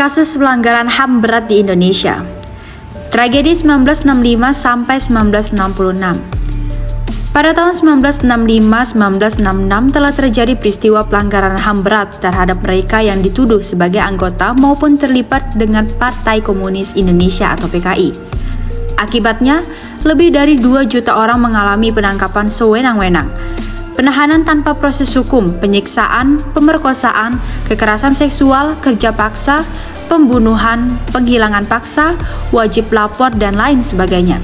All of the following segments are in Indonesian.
Kasus pelanggaran HAM berat di Indonesia. Tragedi 1965 sampai 1966. Pada tahun 1965-1966 telah terjadi peristiwa pelanggaran HAM berat terhadap mereka yang dituduh sebagai anggota maupun terlibat dengan Partai Komunis Indonesia atau PKI. Akibatnya, lebih dari 2 juta orang mengalami penangkapan sewenang-wenang, penahanan tanpa proses hukum, penyiksaan, pemerkosaan, kekerasan seksual, kerja paksa, pembunuhan, penghilangan paksa, wajib lapor, dan lain sebagainya.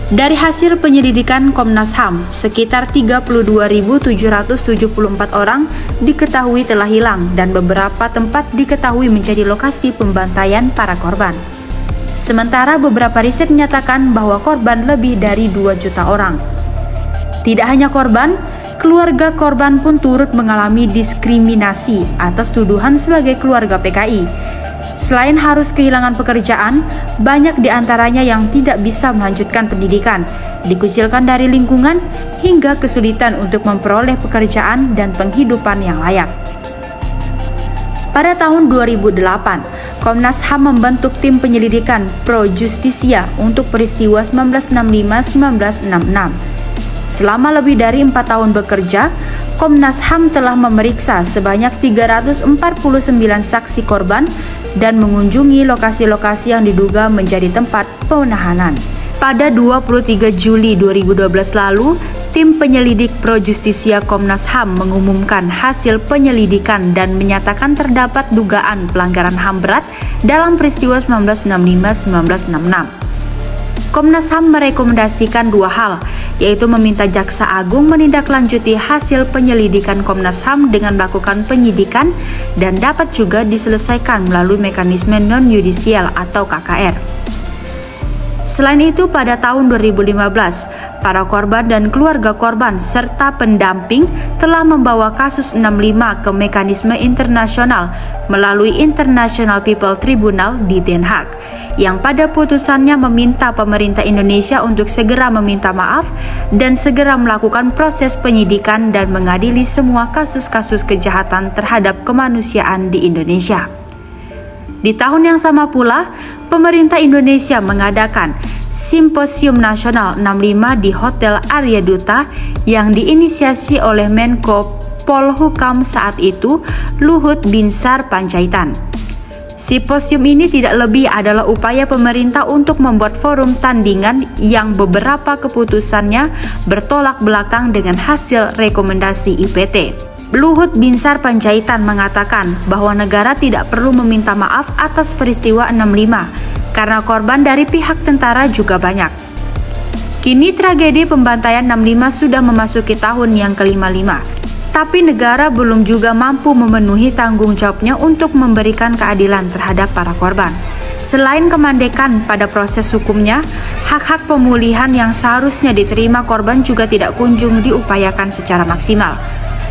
Dari hasil penyelidikan Komnas HAM, sekitar 32.774 orang diketahui telah hilang dan beberapa tempat diketahui menjadi lokasi pembantaian para korban. Sementara beberapa riset menyatakan bahwa korban lebih dari 2 juta orang. Tidak hanya korban, keluarga korban pun turut mengalami diskriminasi atas tuduhan sebagai keluarga PKI. Selain harus kehilangan pekerjaan, banyak di antaranya yang tidak bisa melanjutkan pendidikan, dikucilkan dari lingkungan, hingga kesulitan untuk memperoleh pekerjaan dan penghidupan yang layak. Pada tahun 2008, Komnas HAM membentuk tim penyelidikan Pro Justisia untuk peristiwa 1965-1966. Selama lebih dari 4 tahun bekerja, Komnas HAM telah memeriksa sebanyak 349 saksi korban dan mengunjungi lokasi-lokasi yang diduga menjadi tempat penahanan. Pada 23 Juli 2012 lalu, tim penyelidik Pro Justisia Komnas HAM mengumumkan hasil penyelidikan dan menyatakan terdapat dugaan pelanggaran HAM berat dalam peristiwa 1965-1966. Komnas HAM merekomendasikan 2 hal, yaitu meminta Jaksa Agung menindaklanjuti hasil penyelidikan Komnas HAM dengan melakukan penyidikan dan dapat juga diselesaikan melalui mekanisme non-yudisial atau KKR. Selain itu, pada tahun 2015, para korban dan keluarga korban serta pendamping telah membawa kasus 65 ke mekanisme internasional melalui International People Tribunal di Den Haag, yang pada putusannya meminta pemerintah Indonesia untuk segera meminta maaf dan segera melakukan proses penyidikan dan mengadili semua kasus-kasus kejahatan terhadap kemanusiaan di Indonesia. Di tahun yang sama pula, pemerintah Indonesia mengadakan Simposium Nasional 65 di Hotel Arya Duta yang diinisiasi oleh Menko Polhukam saat itu, Luhut Binsar Panjaitan. Simposium ini tidak lebih adalah upaya pemerintah untuk membuat forum tandingan yang beberapa keputusannya bertolak belakang dengan hasil rekomendasi IPT. Luhut Binsar Panjaitan mengatakan bahwa negara tidak perlu meminta maaf atas peristiwa 65 karena korban dari pihak tentara juga banyak. Kini tragedi pembantaian 65 sudah memasuki tahun yang ke-55. Tapi negara belum juga mampu memenuhi tanggung jawabnya untuk memberikan keadilan terhadap para korban. Selain kemandekan pada proses hukumnya, hak-hak pemulihan yang seharusnya diterima korban juga tidak kunjung diupayakan secara maksimal.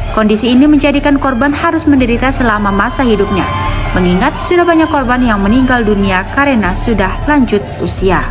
Kondisi ini menjadikan korban harus menderita selama masa hidupnya, mengingat sudah banyak korban yang meninggal dunia karena sudah lanjut usia.